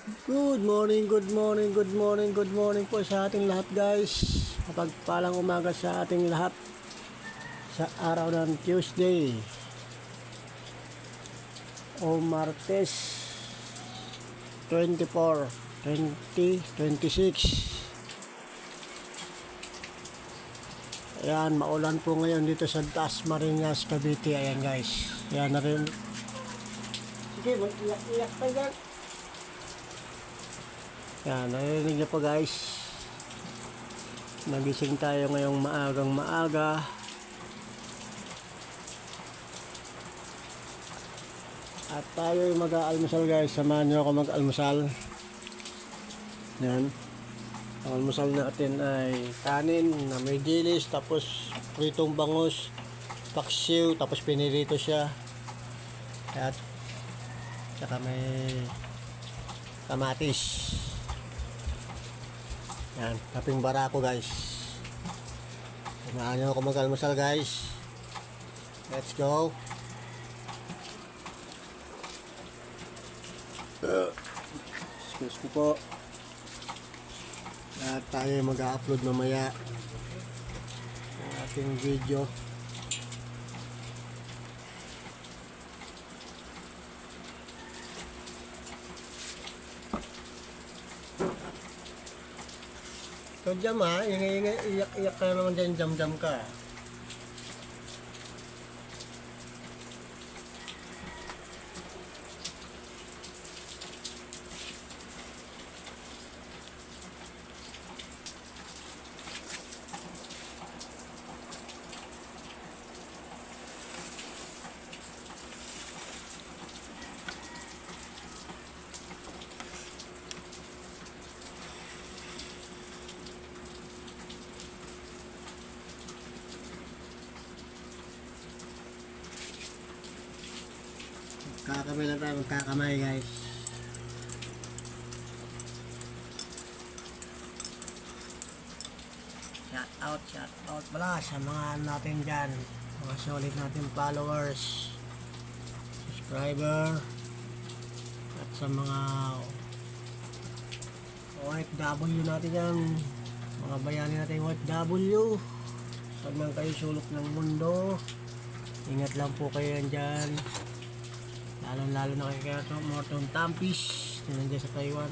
Good morning, good morning, good morning, good morning po sa ating lahat guys. Mapagpalang umaga sa ating lahat sa araw ng Tuesday o Martes 24, 2026. Ayan, maulan po ngayon dito sa Dasmariñas, Cavite. Ayan guys, ayan na rin. Sige, iyak pa yan. Yan, narinig niyo po guys. Nagising tayo ngayong maagang maaga. At tayo mag-aalmusal guys. Samahan niyo ako mag-almusal. Yan. Ang almusal natin ay kanin na may dilis, tapos pritong bangus, paksiw, tapos pinirito siya. At saka may kamatis. Yan, kaping barako guys. Samahan nyo ako mag-almusal guys. Let's go. Excuse ko po. At tayo mag-upload mamaya ng ating video. So jam ha, iyak ka naman dyan, jam ka. Kakamay lang tayo, magkakamay guys. Shout out pala sa mga natin dyan, mga solid natin followers, subscriber, at sa mga OFW natin yan, mga bayani natin OFW. Saan man kayo sulok ng mundo, ingat lang po kayo dyan. Lalo na kay Morton Tampis na nandiyan sa Taiwan.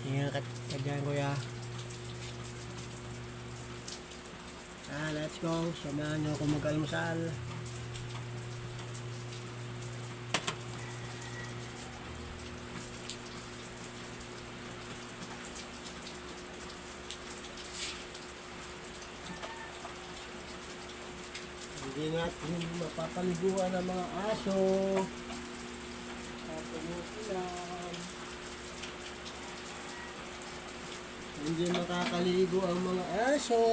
Ingat ka dyan kuya. Let's go. Samahan nyo ako mag-almusal. Hindi natin mapapaliguan ng mga aso. Hindi makakaligo ang mga aso.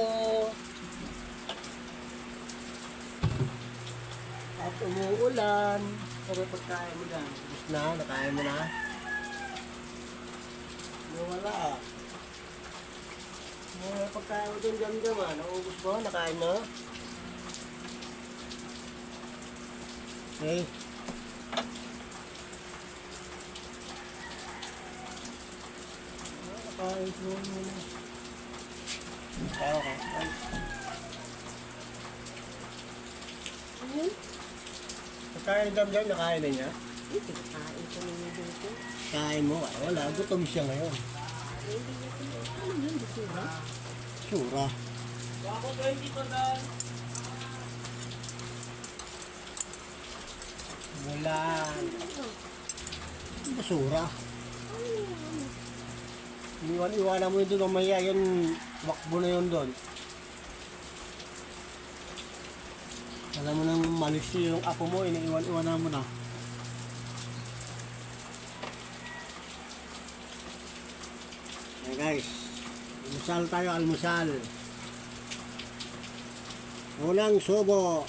At umuulan. Pero pagkain mo dyan, gusto na, nakain mo na. Wala ah. Pagkain mo dyan jam ah. Naubos mo, nakain mo. Okay. Nakain mo muna. Okay. Pagkain jam, nakain na niya? Ito, kain ko naman dito. Kain mo, wala. Gutom siya ngayon. Ano yun, basura? Sura. Ako 20 pa daan. Mulan. Basura. Iwanan mo yun doon, mamaya yun, wakbo na yun doon. Alam mo nang malis yung apo mo, iniiwan-iwanan mo na. Ayan guys, almusal tayo, almusal. Unang subo.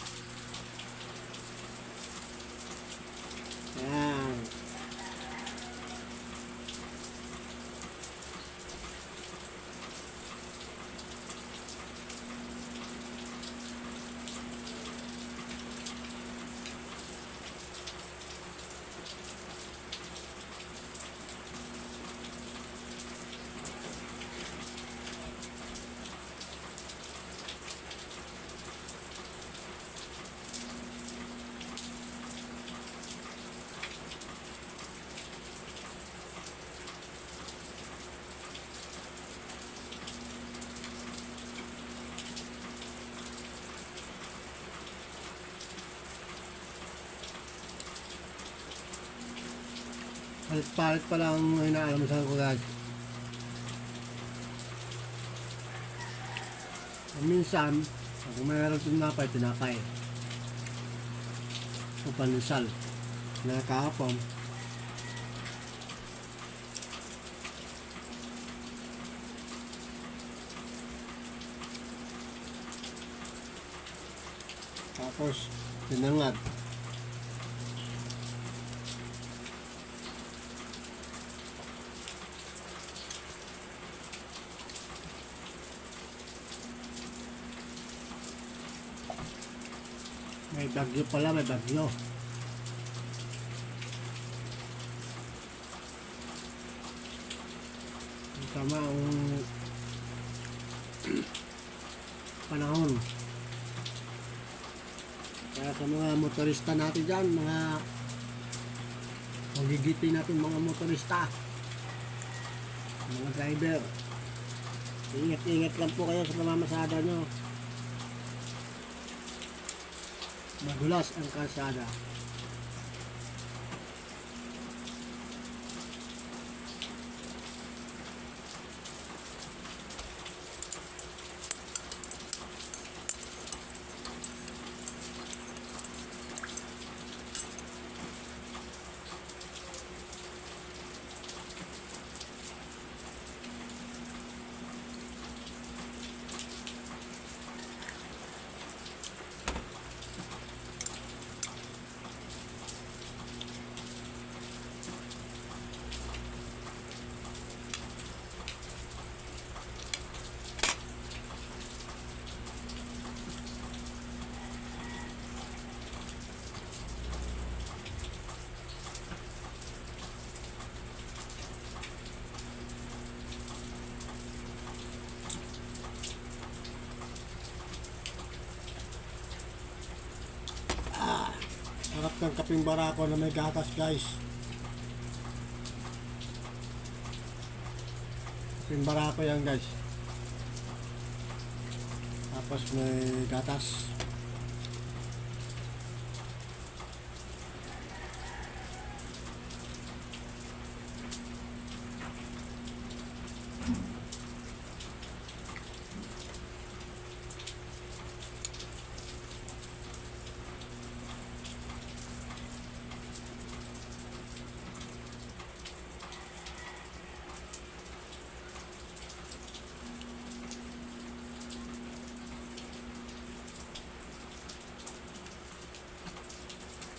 Ayan. Palit-palit pa lang ang inaalmusal ko guys. Minsan, kung mayroon tinapay. O panisal. Na kahapon. Tapos, tinangad. May bagyo pala, may bagyo. Tama ang panahon. Kaya sa mga motorista natin dyan, mga magigiti natin mga motorista, mga driver, ingat-ingat lang po kayo sa pamamasada nyo. Madulas ang kalsada. Sarap ng kaping barako na may gatas guys. Kaping barako yan guys. Tapos may gatas.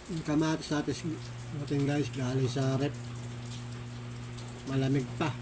Yung kamatis natin guys galing sa rep, malamig pa.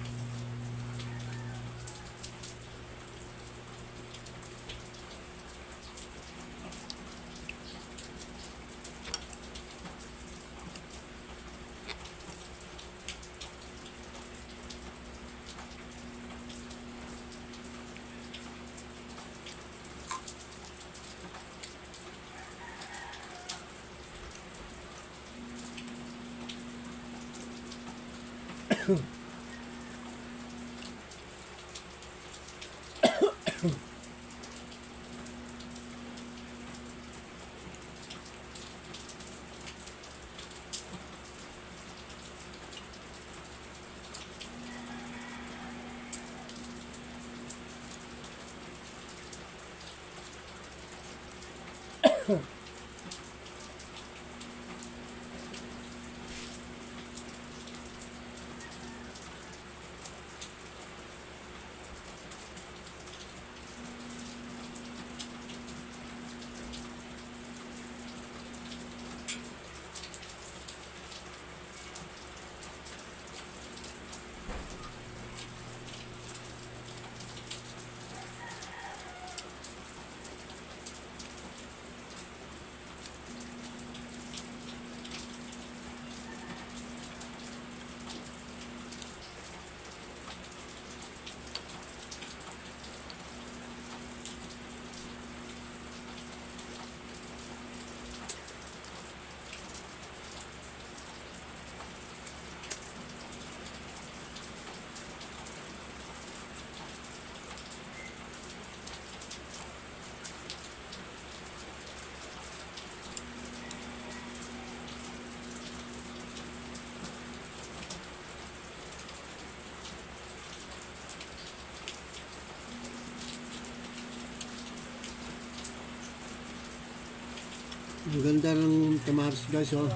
Ang ganda ng kamatis guys, oh.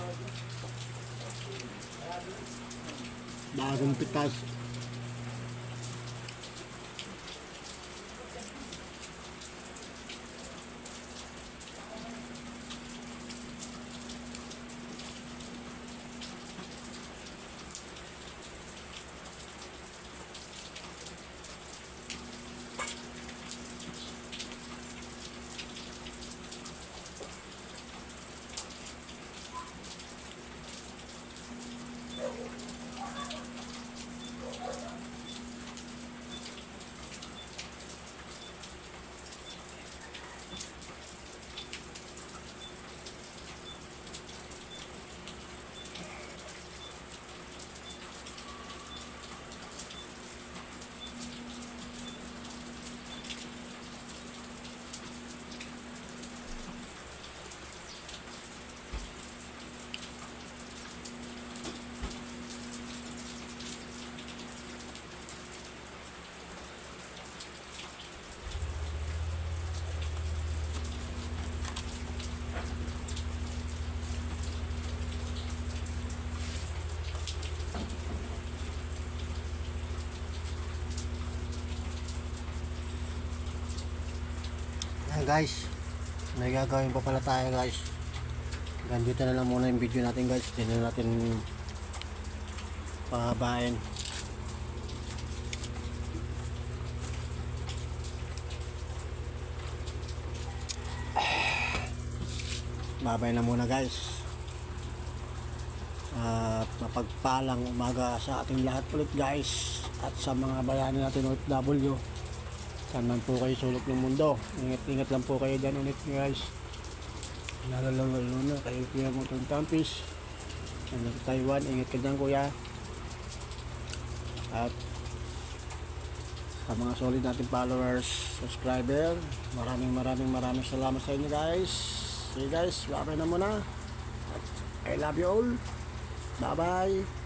Bagong pitas. Ayan guys, may gagawin pa pala tayo guys. Hanggang dito na lang muna yung video natin guys. Hindi na natin pahabain. Babay na muna guys. At mapagpalang umaga sa ating lahat ulit guys. At sa mga bayani natin OFW. Saan man po kayo sulok ng mundo. Ingat-ingat lang po kayo dyan ulit guys. Lalo na kayo kuya mo itong campus. Sa Taiwan, ingat ka dyan kuya. At sa mga solid nating followers, subscriber, maraming salamat sa inyo guys. See you guys, babay na muna. I love you all. Bye bye.